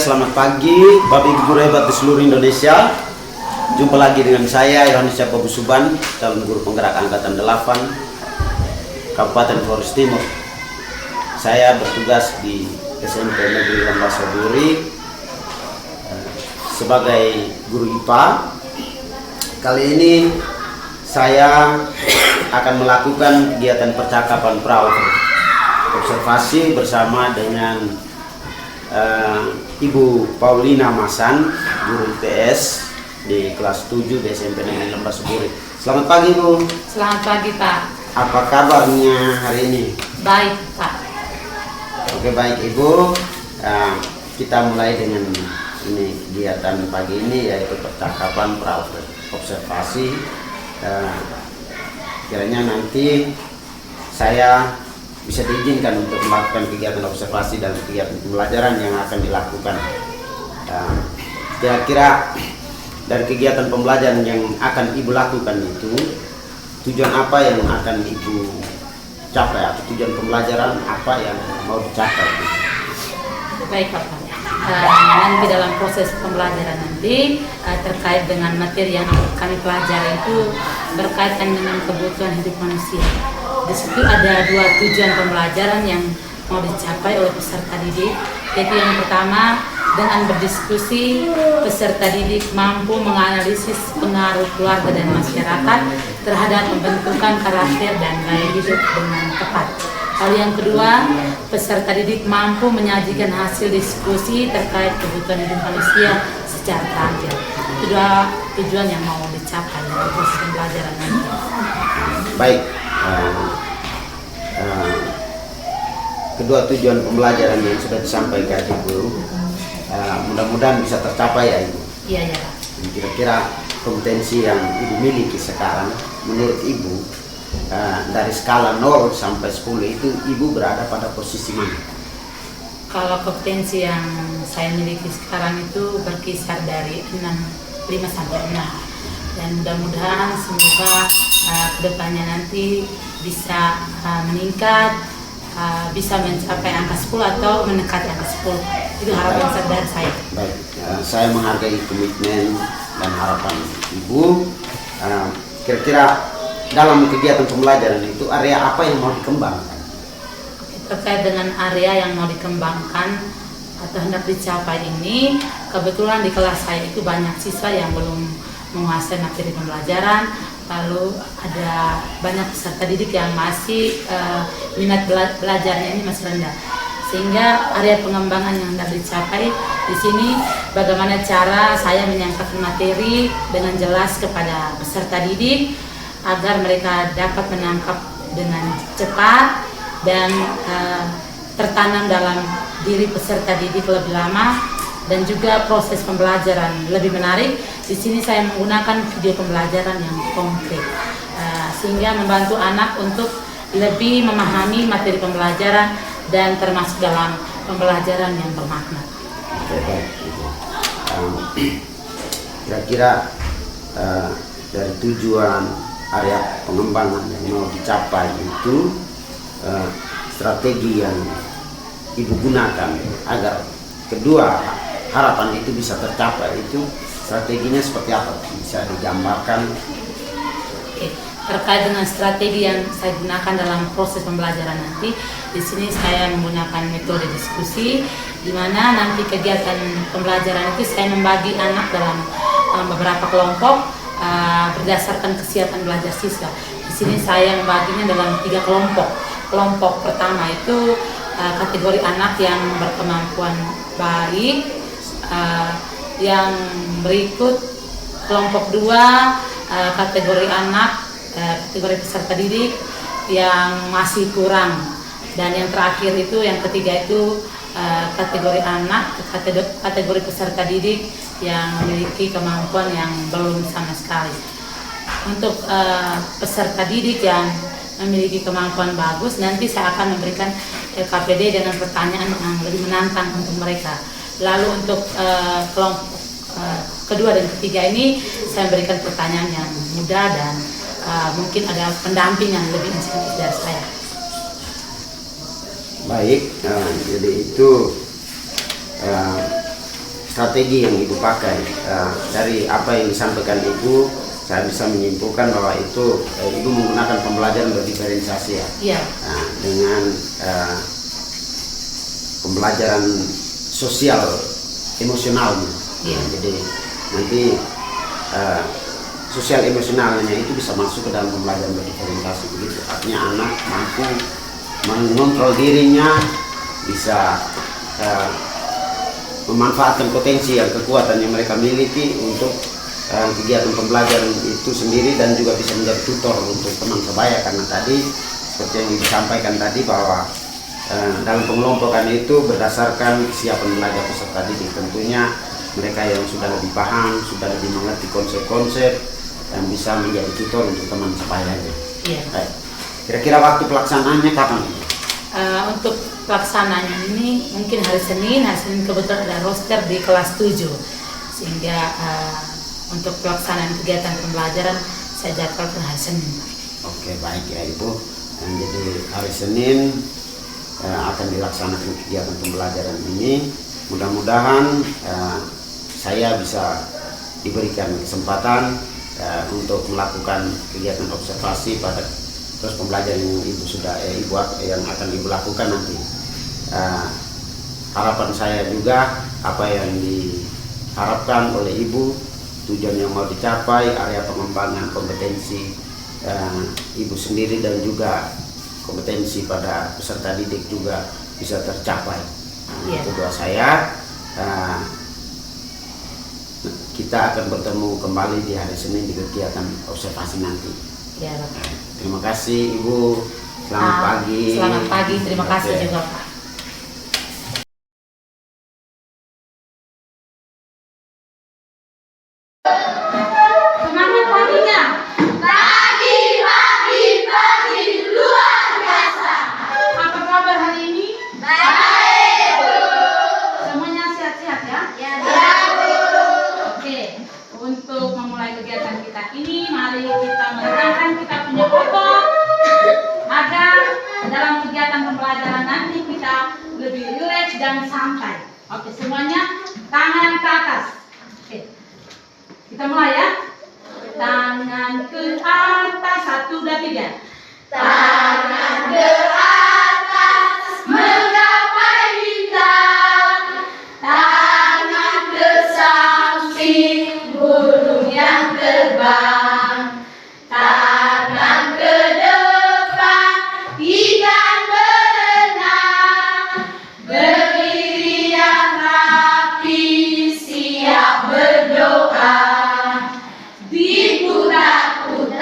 selamat pagi Bapak Ibu guru hebat di seluruh Indonesia. Jumpa lagi dengan saya Yohanes Capabu Suban, calon guru penggerak angkatan 8 Kabupaten Flores Timur. Saya bertugas di SMP Negeri Lembah Saburi sebagai guru IPA. Kali ini saya akan melakukan kegiatan percakapan observasi bersama dengan Ibu Paulina Masan, guru IPS di kelas 7 di SMP Negeri Lembah Saburi. Selamat pagi Bu. Selamat pagi Pak. Apa kabarnya hari ini? Baik Pak. Oke, baik Ibu. Kita mulai dengan ini kegiatan pagi ini, yaitu percakapan observasi. Kiranya nanti saya bisa diizinkan untuk melakukan kegiatan observasi dan kegiatan pembelajaran yang akan dilakukan. Kira-kira dari kegiatan pembelajaran yang akan Ibu lakukan itu, tujuan apa yang akan Ibu capai, atau tujuan pembelajaran apa yang mau dicapai? Baik Pak. Nanti dalam proses pembelajaran nanti terkait dengan materi yang kami pelajari itu berkaitan dengan kebutuhan hidup manusia. Di situ ada dua tujuan pembelajaran yang mau dicapai oleh peserta didik, yaitu yang pertama dengan berdiskusi peserta didik mampu menganalisis pengaruh keluarga dan masyarakat terhadap pembentukan karakter dan gaya hidup dengan tepat. Lalu yang kedua, peserta didik mampu menyajikan hasil diskusi terkait kebutuhan hidup manusia secara terampil. Itu dua tujuan yang mau dicapai dalam proses pembelajaran nanti. Baik. Kedua tujuan pembelajaran yang sudah disampaikan Ibu, mudah-mudahan bisa tercapai ya Ibu. Iya ya Pak. Kira-kira kompetensi yang Ibu miliki sekarang, menurut Ibu, dari skala 0 sampai 10 itu Ibu berada pada posisi mana? Kalau kompetensi yang saya miliki sekarang itu berkisar dari 5 sampai 6. Dan mudah-mudahan semoga kedepannya nanti bisa meningkat, bisa mencapai angka 10 atau mendekati angka 10. Itu harapan dari saya. Baik, saya menghargai komitmen dan harapan Ibu. Kira-kira dalam kegiatan pembelajaran itu area apa yang mau dikembangkan? Terkait dengan area yang mau dikembangkan atau hendak dicapai ini, kebetulan di kelas saya itu banyak siswa yang belum menguasai materi pembelajaran, lalu ada banyak peserta didik yang masih minat belajarnya ini masih rendah, sehingga area pengembangan yang hendak dicapai di sini bagaimana cara saya menyampaikan materi dengan jelas kepada peserta didik agar mereka dapat menangkap dengan cepat dan tertanam dalam diri peserta didik lebih lama, dan juga proses pembelajaran lebih menarik. Di sini saya menggunakan video pembelajaran yang konkret, sehingga membantu anak untuk lebih memahami materi pembelajaran dan termasuk dalam pembelajaran yang bermakna. Oke, baik. Kira-kira dari tujuan area pengembangan yang mau dicapai itu, strategi yang Ibu gunakan agar kedua harapan itu bisa tercapai, itu strateginya seperti apa? Bisa digambarkan? Oke. Terkait dengan strategi yang saya gunakan dalam proses pembelajaran nanti, di sini saya menggunakan metode diskusi, di mana nanti kegiatan pembelajaran itu saya membagi anak dalam beberapa kelompok berdasarkan kesiapan belajar siswa. Di sini saya membaginya dalam 3 kelompok. Kelompok pertama itu kategori anak yang berkemampuan baik, yang berikut kelompok 2 kategori anak, kategori peserta didik yang masih kurang, dan yang terakhir itu yang ketiga itu kategori anak, kategori peserta didik yang memiliki kemampuan yang belum sama sekali. Untuk peserta didik yang memiliki kemampuan bagus, nanti saya akan memberikan KPD dengan pertanyaan yang lebih menantang untuk mereka. Lalu untuk kelompok kedua dan ketiga ini saya berikan pertanyaan yang mudah dan mungkin ada pendamping yang lebih insentif dari saya. Baik, jadi itu strategi yang Ibu pakai. Dari apa yang disampaikan Ibu, saya bisa menyimpulkan bahwa itu Ibu menggunakan pembelajaran berdiferensiasi ya. Iya. Dengan pembelajaran sosial emosionalnya. Iya. Jadi nanti sosial emosionalnya itu bisa masuk ke dalam pembelajaran berdiferensiasi begitu. Artinya anak mampu mengontrol dirinya, bisa memanfaatkan potensi yang kekuatan yang mereka miliki untuk kegiatan pembelajaran itu sendiri, dan juga bisa menjadi tutor untuk teman sebaya, karena tadi seperti yang disampaikan tadi bahwa dalam pengelompokan itu berdasarkan kesiapan belajar peserta didik. Tentunya mereka yang sudah lebih paham, sudah lebih mengerti konsep-konsep, dan bisa menjadi tutor untuk teman sebayanya. Iya. Baik. Kira-kira waktu pelaksanaannya kapan? Untuk pelaksanaannya ini mungkin hari Senin kebetulan ada roster di kelas 7, sehingga untuk pelaksanaan kegiatan pembelajaran saya jadwalkan hari Senin. Oke, baik ya Ibu. Jadi hari Senin akan dilaksanakan kegiatan pembelajaran ini. Mudah-mudahan saya bisa diberikan kesempatan untuk melakukan kegiatan observasi pada terus pembelajaran yang Ibu sudah yang akan Ibu lakukan nanti. Harapan saya juga apa yang diharapkan oleh Ibu, tujuan yang mau dicapai, area pengembangan kompetensi Ibu sendiri dan juga kompetensi pada peserta didik juga bisa tercapai. Itu doa saya. Kita akan bertemu kembali di hari Senin di kegiatan observasi nanti. Ya, terima kasih Ibu. Selamat pagi. Selamat pagi. Terima kasih juga Pak. Semangat paginya. Pagi luar biasa. Apa kabar hari ini? Baik. Semuanya sehat-sehat ya? Ya. Oke. Untuk memulai kegiatan kita ini, mari kita menenangkan kita punya otot agar dalam kegiatan pembelajaran nanti kita lebih rileks dan santai. Oke, semuanya tangan ke atas. Oke. Kita mulai ya. Tangan ke atas, 1, 2, 3. Tangan ke atas menggapai bintang. Tangan ke samping burung yang terbang. Tangan ke depan ikan berenang. Berdiri yang rapi siap berdoa. Diputar-putar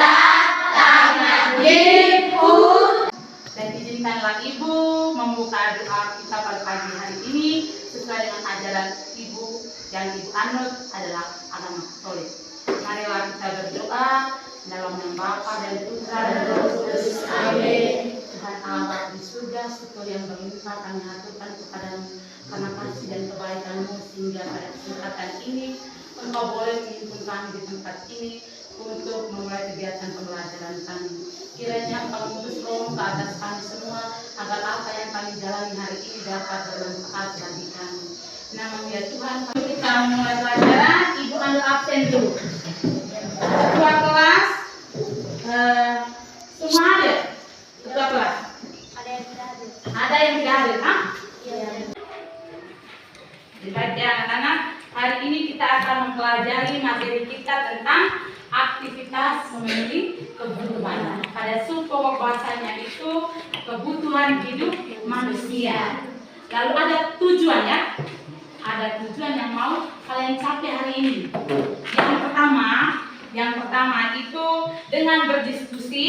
tangan diputar. Dan izinkanlah Ibu membuka doa kita pada pagi hari ini sesuai dengan ajaran Ibu yang Ibu anut adalah agama Katolik. Marilah kita berdoa dalam nama Bapa dan Putra dan Roh Kudus. Amin. Tuhan Allah di surga, syukur yang berlimpah kami haturkan kepadamu karena kasih dan kebaikan-Mu sehingga pada kesempatan ini Engkau boleh menghimpun kami di tempat ini untuk memulai kegiatan pembelajaran kami. Kiranya Engkau mengutus Roh ke atas kami semua agar apa yang kami jalani hari ini dapat bermanfaat bagi kami. Namun ya Tuhan, kita memulai pelajaran, Ibu ambil absen dulu. Ketua kelas, semua hadir. Ketua kelas. Ada yang tidak hadir, Iya. Baik ya anak-anak, hari ini kita akan mempelajari materi kita tentang aktivitas memenuhi kebutuhan. Pada pokok bahasanya itu kebutuhan hidup manusia. Lalu ada tujuan ya. Ada tujuan yang mau kalian capai hari ini. Yang pertama itu dengan berdiskusi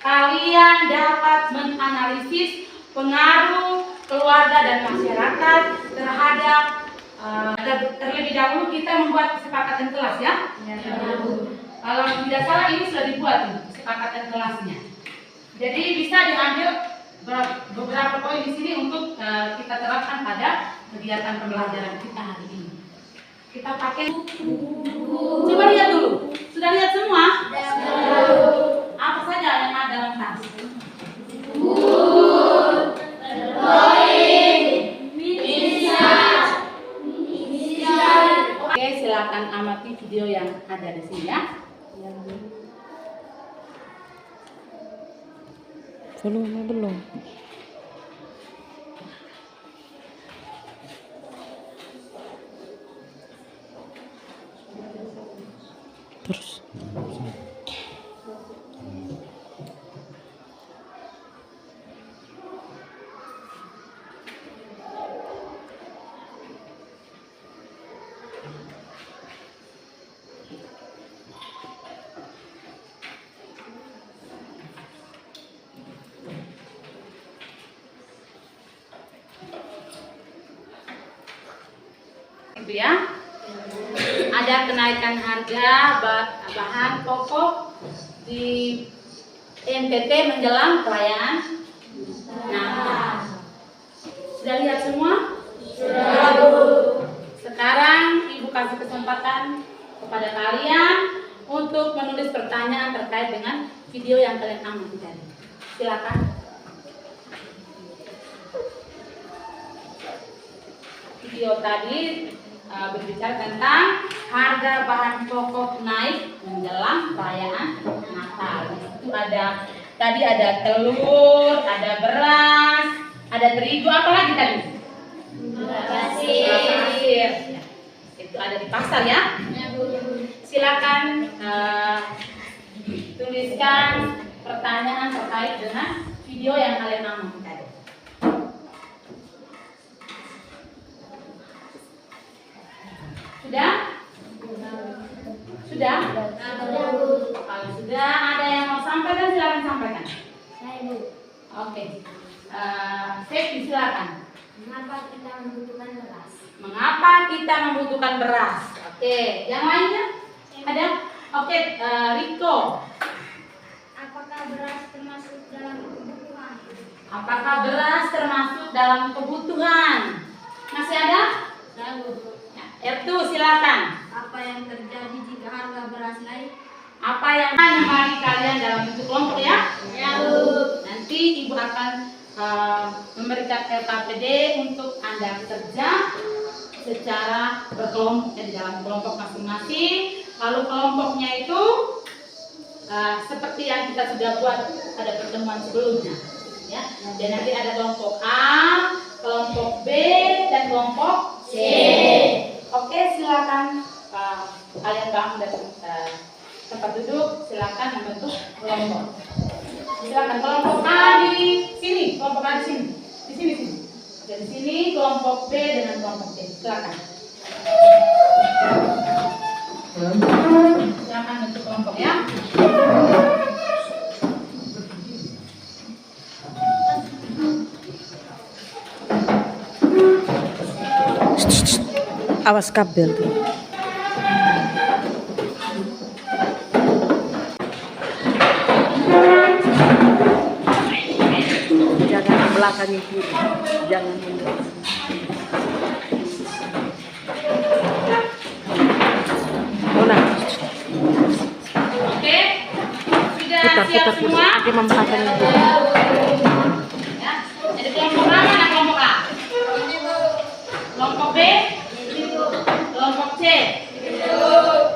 kalian dapat menganalisis pengaruh keluarga dan masyarakat terhadap terlebih dahulu kita membuat kesepakatan kelas ya. Kalau tidak salah ini sudah dibuat nih, kesepakatan kelasnya. Jadi bisa diambil beberapa poin di sini untuk kita terapkan pada kegiatan pembelajaran kita hari ini. Kita pakai coba lihat dulu. Sudah lihat semua? Apa saja yang ada dalam tas? Drawing, silakan amati video yang ada di sini ya. Volume belum. Terus. Itu ya. Ada kenaikan harga bahan pokok di NTT menjelang perayaan Natal. Sudah lihat semua? Sudah, Bu. Sekarang Ibu kasih kesempatan kepada kalian untuk menulis pertanyaan terkait dengan video yang kalian amati tadi. Silakan. Video tadi berbicara tentang harga bahan pokok naik menjelang perayaan Natal. Itu tadi ada telur, ada beras, ada terigu, apa lagi tadi? Pasir. Itu ada di pasar ya. Silakan tuliskan pertanyaan terkait dengan video yang kalian amati tadi. Sudah? Sudah? Kalau sudah ada yang mau sampaikan, silakan sampaikan. Saya, Bu. Oke. Safety, silakan. Mengapa kita membutuhkan beras? Mengapa kita membutuhkan beras? Oke. Yang lainnya? Ada? Oke. Riko. Apakah beras termasuk dalam kebutuhan? Apakah beras termasuk dalam kebutuhan? Masih ada? Saya, Bu. Itu silakan. Apa yang terjadi jika harga beras naik? Apa yang membagi kalian dalam bentuk kelompok ya? Ya, Bu. Nanti Ibu akan memberikan LKPD untuk Anda kerja secara berkelompok di dalam kelompok masing-masing. Lalu kelompoknya itu seperti yang kita sudah buat pada pertemuan sebelumnya, ya. Dan nanti ada kelompok A, kelompok B, dan kelompok C. Oke, silakan kalian bangun dari tempat duduk, silakan membentuk kelompok. Silakan kelompok A di sini, kelompok A di sini, di sini. Dari sini kelompok B dengan kelompok C. Silakan. Silakan bentuk kelompok ya. Awas kabel tuh. Jangan ke belakang itu, jangan mundur. Mona, Oke, sudah putar siap kursi. semua? Aki membelakang itu. Ya. Jadi kelompok A mana kelompok A? Kelompok B? Kelompok C?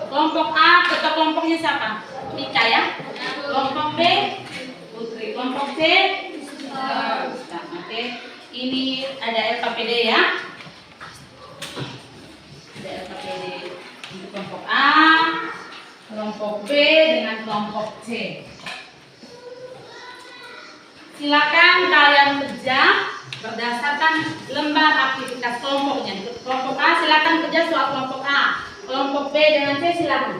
Kelompok A, ketua kelompoknya siapa? Tika ya? Kelompok B? Putri. Kelompok C? Oke. Ini ada LKPD ya? Ada LKPD untuk kelompok A, kelompok B dengan kelompok C. Silakan kalian kerja berdasarkan lembar aktivitas kelompoknya. Untuk kelompok A silakan kerja soal kelompok A. Kelompok B dengan C silakan.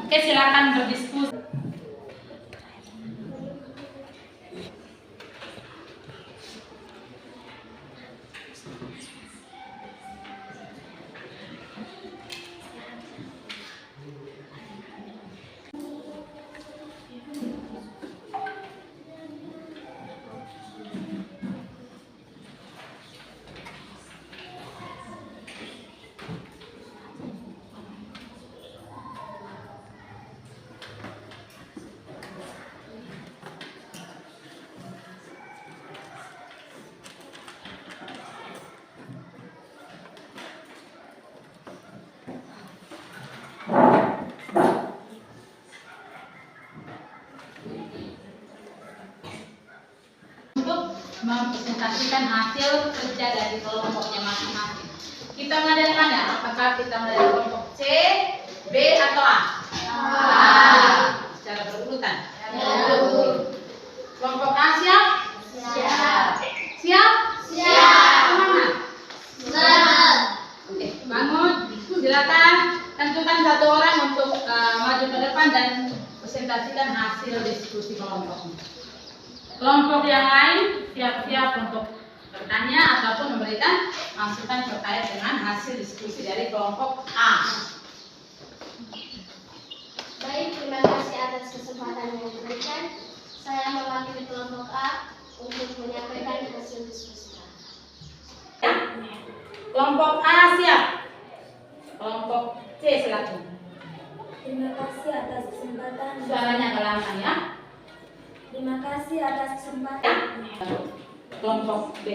Oke, silakan berdiskusi. mempresentasikan hasil kerja dari kelompoknya masing-masing. Kita mulai dari mana? Apakah kita mulai dari kelompok C, B, atau A? Secara berurutan. Kelompok A siap? Siap? Semangat? Oke, bangun. Silakan tentukan satu orang untuk maju ke depan dan presentasikan hasil diskusi kelompoknya. Kelompok yang lain siap-siap untuk bertanya ataupun memberikan masukan terkait dengan hasil diskusi dari kelompok A. Baik, terima kasih atas kesempatan yang diberikan. Saya mewakili kelompok A untuk menyampaikan hasil diskusi. Ya. Kelompok A siap. Kelompok C silakan. Terima kasih atas kesempatan. Suaranya kelangan ya. Terima kasih atas kesempatan. Kelompok B.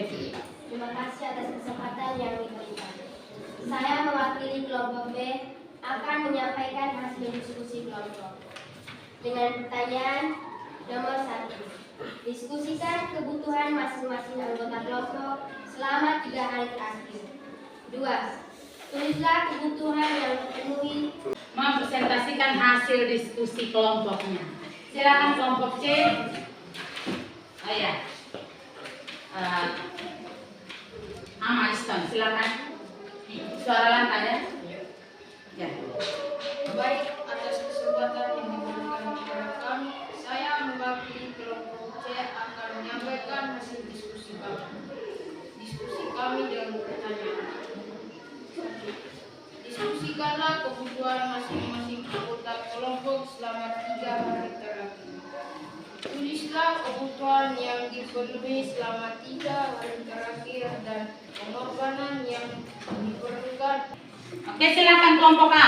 Terima kasih atas kesempatan yang diberikan. Saya mewakili kelompok B akan menyampaikan hasil diskusi kelompok. Dengan pertanyaan nomor 1. Diskusikan kebutuhan masing-masing anggota kelompok selama 3 hari terakhir. 2. Tulislah kebutuhan yang dipenuhi. Mempresentasikan hasil diskusi kelompoknya. Silakan kelompok C. Oh ya. Ama Iston, silakan. Suara lantang ya. Ya. Baik, atas kesempatan yang diberikan kepada kami, saya mewakili kelompok C akan menyampaikan hasil diskusi kami. Diskusi kami dengan pertanyaan. Diskusikanlah kebutuhan masing-masing anggota kelompok selama 3 hari terakhir. Tulislah kebutuhan yang dipenuhi selama 3 hari terakhir dan pengorbanan yang diperlukan. Oke, silakan kelompok A.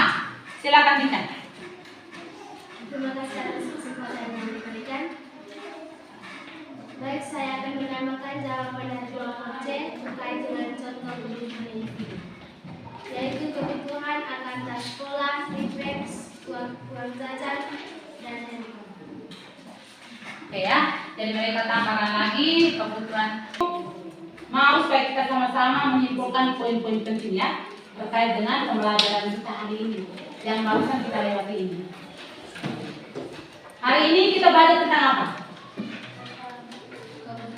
Silakan Dina. Terima kasih atas kesempatan yang diberikan. Baik, saya akan menamakan jawaban dari kelompok C terkait dengan contoh kebutuhan ini, yaitu kebutuhan akan tas sekolah, refresh, uang jajan, dan handphone. Oke ya, jadi mereka tambahkan lagi kebutuhan. Mau supaya kita sama-sama menyimpulkan poin-poin penting ya terkait dengan pembelajaran kita hari ini yang barusan kita lewati ini. Hari ini kita belajar tentang apa?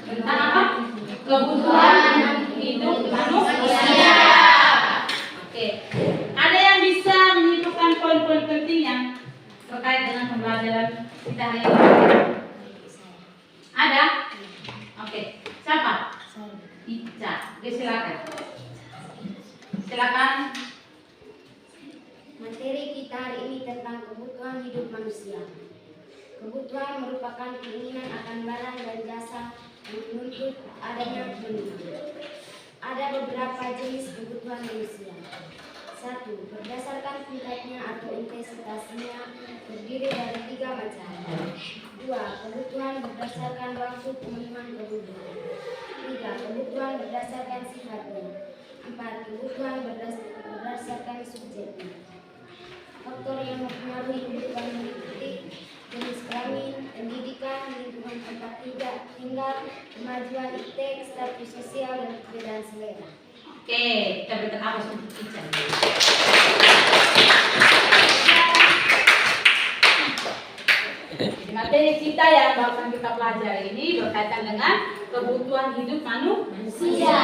Tentang apa? Kebutuhan hidup manusia. Oke, ada yang bisa menyimpulkan poin-poin penting yang terkait dengan pembelajaran kita hari ini? Ada? Oke, siapa? Ica. Oke, silakan. Silakan. Materi kita hari ini tentang kebutuhan hidup manusia. Kebutuhan merupakan keinginan akan barang dan jasa yang menuntut adanya pemenuhan. Ada beberapa jenis kebutuhan manusia. 1. Berdasarkan tingkatnya atau intensitasnya terdiri dari 3 macam. 2. Kebutuhan berdasarkan waktu pemenuhan kebutuhan. 3. Kebutuhan berdasarkan sifatnya. 4. Kebutuhan berdasarkan subjeknya. Faktor yang mempengaruhi kebutuhan meliputi jenis kelamin, pendidikan, lingkungan tempat tinggal, kemajuan iptek, status sosial, dan perbedaan selera. Oke, kita berikan aplaus untuk Ica. Jadi materi kita yang akan kita pelajari ini berkaitan dengan kebutuhan hidup manusia.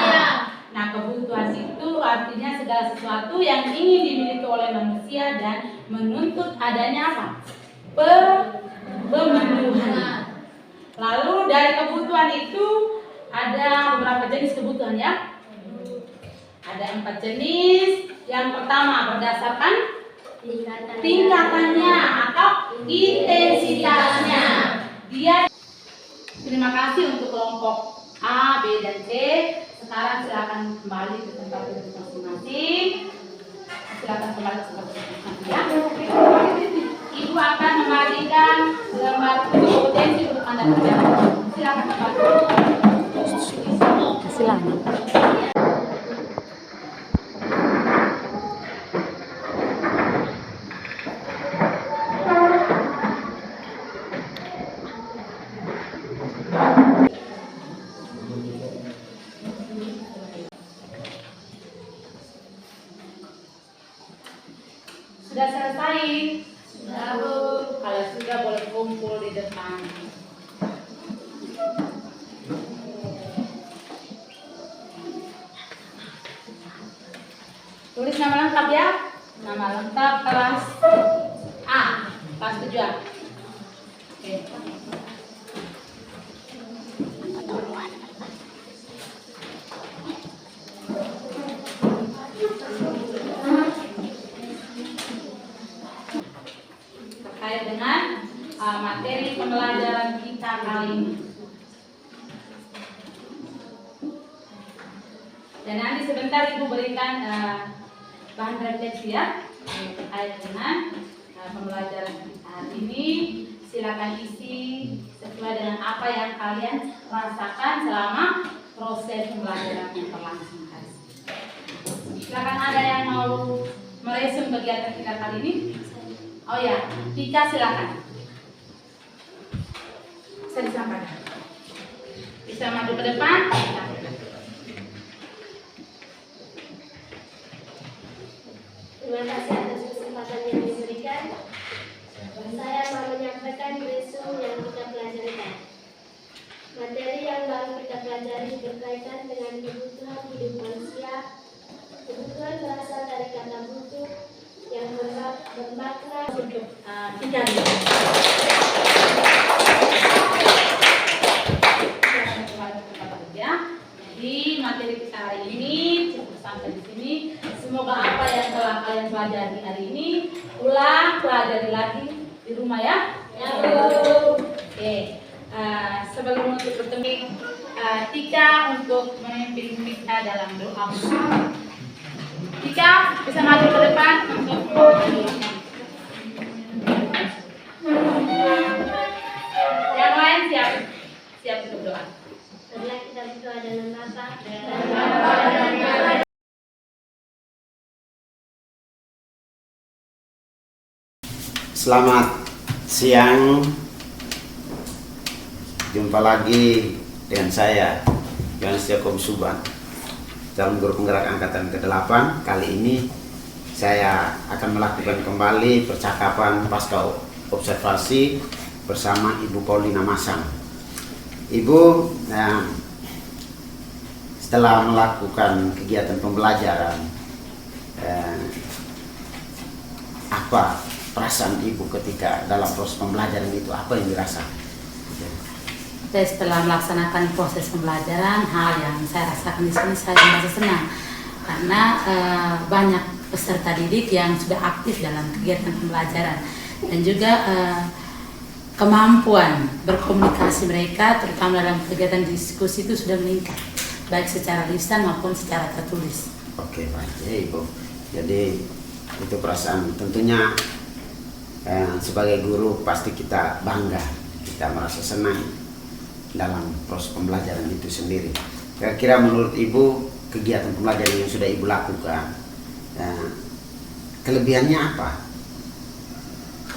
Nah, kebutuhan itu artinya segala sesuatu yang ingin dimiliki oleh manusia dan menuntut adanya apa? Pemenuhan. Lalu dari kebutuhan itu ada beberapa jenis kebutuhan ya. Ada 4 jenis. Yang pertama berdasarkan tingkatannya atau intensitasnya. Terima kasih untuk kelompok A, B, dan C. Sekarang silakan kembali ke tempat duduk masing-masing. Silakan kembali ke tempat duduk masing-masing ya. Ibu akan membagikan lembar kompetensi untuk Anda kerjakan. Silakan kembali. Silakan. Sudah selesai? Sudah, Bu. Kalau sudah boleh kumpul di depan. Tulis nama lengkap ya. Nama lengkap kelas A, kelas 7A. Oke. Terkait dengan materi pembelajaran kita kali ini. Dan nanti sebentar Ibu berikan bahan refleksi ya terkait dengan pembelajaran kita hari ini. Silakan isi sesuai dengan apa yang kalian rasakan selama proses pembelajaran yang berlangsung hari. Silakan, ada yang mau meresum kegiatan kita kali ini? Oh ya, Tika silakan. Bisa disampaikan. Bisa maju ke depan. Terima kasih atas kesempatan yang diberikan. Saya mau menyampaikan resume yang kita pelajari. Materi yang baru kita pelajari berkaitan dengan kebutuhan hidup manusia. Kebutuhan berasal dari kata butuh yang bermakna Untuk Tika. Jadi materi kita hari ini cukup sampai di sini. Semoga apa yang telah kalian pelajari hari ini ulang pelajari lagi di rumah ya. Ya, Bu. Oke. Sebelum untuk bertemu Tika untuk memimpin kita dalam doa. Tika bisa maju ke depan untuk mendoakan. Yang lain siap untuk doa. Marilah kita berdoa dengan Bapa. Selamat siang. Jumpa lagi dengan saya, Yohanes Jakob Suban, calon guru penggerak angkatan ke-8. Kali ini saya akan melakukan kembali percakapan pasca observasi bersama Ibu Paulina Masang. Ibu, setelah melakukan kegiatan pembelajaran, apa perasaan Ibu ketika dalam proses pembelajaran itu, apa yang dirasa? Setelah melaksanakan proses pembelajaran, hal yang saya rasakan di sini, saya merasa senang karena banyak peserta didik yang sudah aktif dalam kegiatan pembelajaran dan juga kemampuan berkomunikasi mereka terutama dalam kegiatan diskusi itu sudah meningkat baik secara lisan maupun secara tertulis. Oke, baik ya Ibu. Jadi itu perasaan tentunya sebagai guru pasti kita bangga, kita merasa senang dalam proses pembelajaran itu sendiri. Kira-kira menurut Ibu kegiatan pembelajaran yang sudah Ibu lakukan, kelebihannya apa?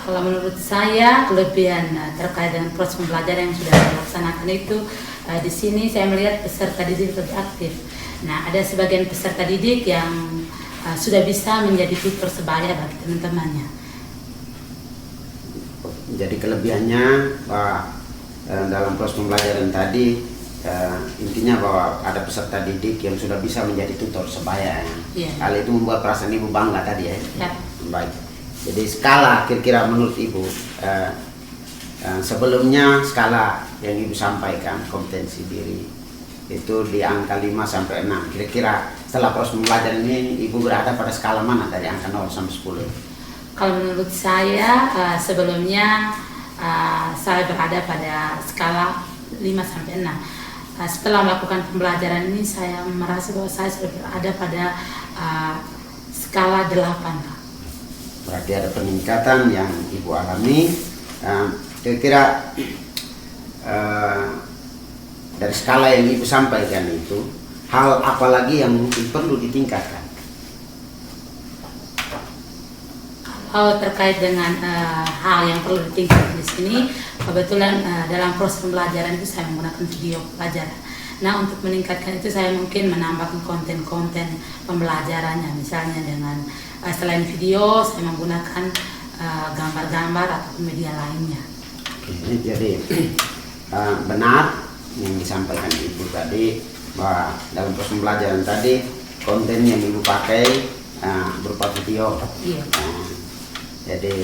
Kalau menurut saya kelebihan terkait dengan proses pembelajaran yang sudah dilaksanakan itu di sini saya melihat peserta didik lebih aktif. Nah, ada sebagian peserta didik yang sudah bisa menjadi tutor sebaya bagi teman-temannya. Jadi kelebihannya bahwa dalam proses pembelajaran tadi intinya bahwa ada peserta didik yang sudah bisa menjadi tutor sebaya. Ya. Hal itu membuat perasaan Ibu bangga tadi ya. Ya. Baik. Jadi skala kira-kira menurut Ibu sebelumnya skala yang Ibu sampaikan kompetensi diri itu di angka 5 sampai 6. Kira-kira setelah proses pembelajaran ini Ibu berada pada skala mana dari angka 0 sampai 10? Kalau menurut saya sebelumnya saya berada pada skala 5 sampai 6. Setelah melakukan pembelajaran ini saya merasa bahwa saya sudah berada pada skala 8. Berarti ada peningkatan yang Ibu alami. Kira-kira dari skala yang Ibu sampaikan itu, hal apa lagi yang mungkin perlu ditingkatkan? Kalau terkait dengan hal yang perlu ditingkatkan di sini, kebetulan dalam proses pembelajaran itu saya menggunakan video pelajaran. Nah, untuk meningkatkan itu saya mungkin menambahkan konten-konten pembelajarannya, misalnya dengan selain video saya menggunakan gambar-gambar atau media lainnya. Oke, jadi benar yang disampaikan Ibu tadi bahwa dalam proses pembelajaran tadi konten yang Ibu pakai berupa video. Iya. Jadi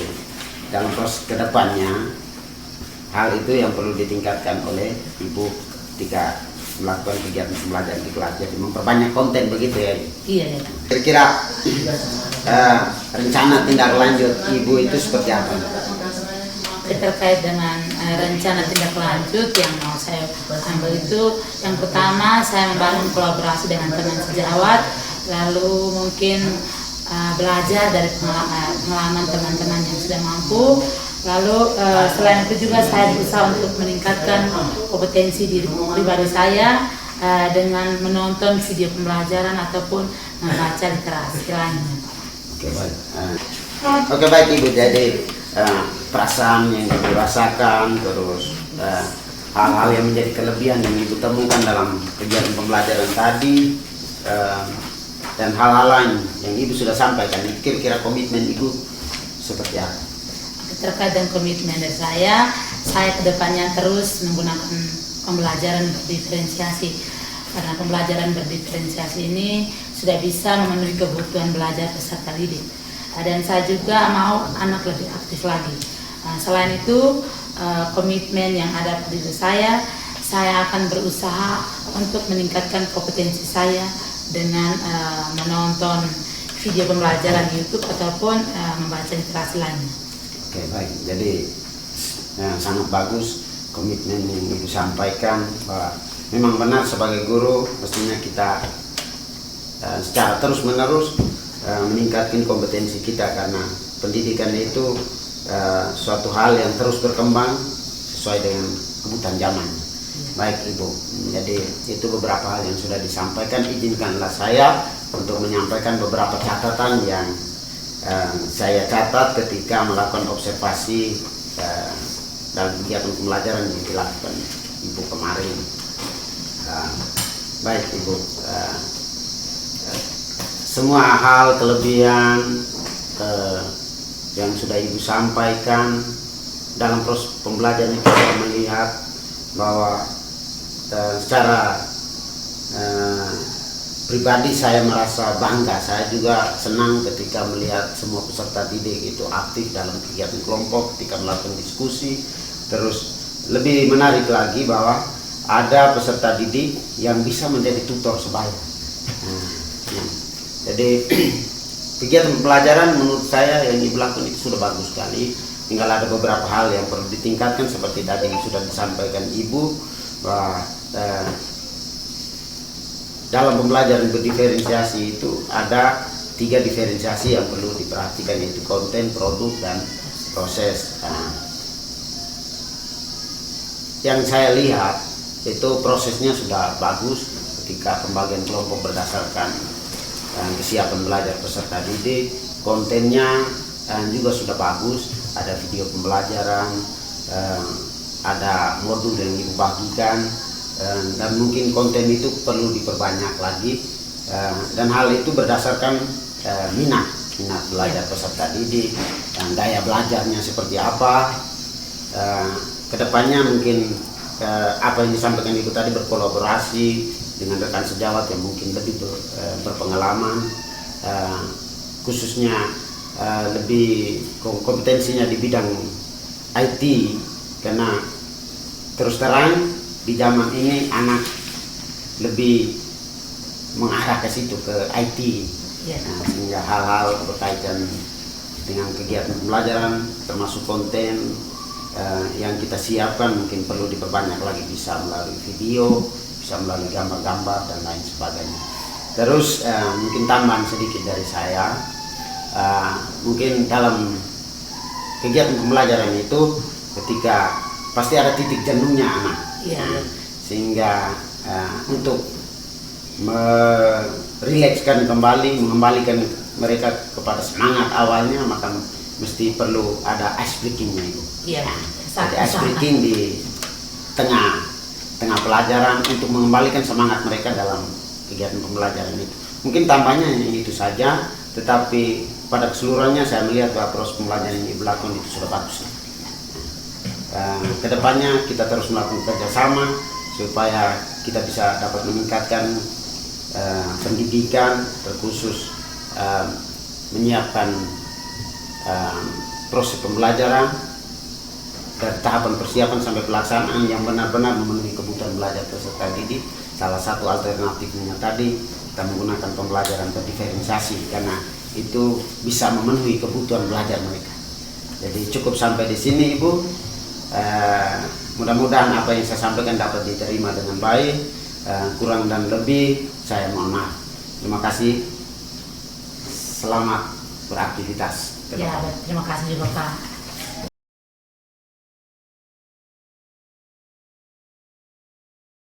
dalam proses kedepannya hal itu yang perlu ditingkatkan oleh Ibu ketika melakukan kegiatan pembelajaran di kelas, jadi memperbanyak konten begitu ya. Iya. Kira-kira rencana tindak lanjut Ibu itu seperti apa? Terkait dengan rencana tindak lanjut yang mau saya ambil itu, yang pertama saya membangun kolaborasi dengan teman sejawat, lalu mungkin belajar dari pengalaman teman-teman yang sudah mampu. Lalu selain itu juga saya berusaha untuk meningkatkan kompetensi diri pribadi saya dengan menonton video pembelajaran ataupun membaca literasi lainnya. Oke, baik. Oke, baik Ibu, jadi perasaan yang Ibu rasakan, terus hal-hal yang menjadi kelebihan yang Ibu temukan dalam kegiatan pembelajaran tadi, dan hal-hal lain yang Ibu sudah sampaikan, kira-kira komitmen Ibu seperti apa? Terkait dengan komitmen dari saya kedepannya terus menggunakan pembelajaran berdiferensiasi, karena pembelajaran berdiferensiasi ini sudah bisa memenuhi kebutuhan belajar peserta didik, dan saya juga mau anak lebih aktif lagi. Selain itu komitmen yang ada pada diri saya akan berusaha untuk meningkatkan kompetensi saya dengan menonton video pembelajaran YouTube ataupun membaca literasi lainnya. Oke, baik. Jadi sangat bagus komitmen yang Ibu sampaikan, bahwa memang benar sebagai guru mestinya kita secara terus-menerus meningkatkan kompetensi kita, karena pendidikan itu suatu hal yang terus berkembang sesuai dengan kebutuhan zaman. Baik Ibu, jadi itu beberapa hal yang sudah disampaikan. Izinkanlah saya untuk menyampaikan beberapa catatan yang saya catat ketika melakukan observasi dalam kegiatan pembelajaran yang dilakukan Ibu kemarin. Baik Ibu, semua hal kelebihan yang sudah Ibu sampaikan dalam proses pembelajaran itu, saya melihat bahwa secara pribadi saya merasa bangga. Saya juga senang ketika melihat semua peserta didik itu aktif dalam kegiatan kelompok ketika melakukan diskusi. Terus lebih menarik lagi bahwa ada peserta didik yang bisa menjadi tutor sebaya. Jadi kegiatan pembelajaran menurut saya yang Ibu lakukan itu sudah bagus sekali. Tinggal ada beberapa hal yang perlu ditingkatkan seperti tadi sudah disampaikan Ibu, bahwa dalam pembelajaran berdiferensiasi itu ada 3 diferensiasi yang perlu diperhatikan, yaitu konten, produk, dan proses. Yang saya lihat itu prosesnya sudah bagus ketika pembagian kelompok berdasarkan kesiapan belajar peserta didik. Kontennya juga sudah bagus, ada video pembelajaran, ada modul yang Ibu bagikan, dan mungkin konten itu perlu diperbanyak lagi, dan hal itu berdasarkan minat belajar peserta didik dan gaya belajarnya seperti apa. Kedepannya mungkin apa yang disampaikan Ibu tadi, berkolaborasi dengan rekan sejawat yang mungkin lebih berpengalaman, khususnya lebih kompetensinya di bidang IT, karena terus terang di zaman ini anak lebih mengarah ke situ, ke IT. Sehingga hal-hal berkaitan dengan kegiatan pembelajaran termasuk konten yang kita siapkan mungkin perlu diperbanyak lagi, bisa melalui video, bisa melalui gambar-gambar dan lain sebagainya. Terus mungkin tambahan sedikit dari saya, mungkin dalam kegiatan pembelajaran itu ketika pasti ada titik jenuhnya anak, sehingga untuk merilekskan kembali, mengembalikan mereka kepada semangat awalnya, maka mesti perlu ada ice breakingnya itu. Jadi ice breaking di tengah pelajaran untuk mengembalikan semangat mereka dalam kegiatan pembelajaran itu. Mungkin tambahnya itu saja. tetapi pada keseluruhannya saya melihat bahwa proses pembelajaran yang berlaku itu sudah bagus. Kedepannya kita terus melakukan kerjasama supaya kita bisa dapat meningkatkan pendidikan, terkhusus menyiapkan proses pembelajaran dari tahapan persiapan sampai pelaksanaan yang benar-benar memenuhi kebutuhan belajar peserta didik. Salah satu alternatifnya tadi kita menggunakan pembelajaran terdiferensiasi karena itu bisa memenuhi kebutuhan belajar mereka. Jadi cukup sampai di sini Ibu. Mudah-mudahan apa yang saya sampaikan dapat diterima dengan baik. Kurang dan lebih saya mohon maaf. Terima kasih. Selamat beraktivitas. Ya, terima kasih juga Pak.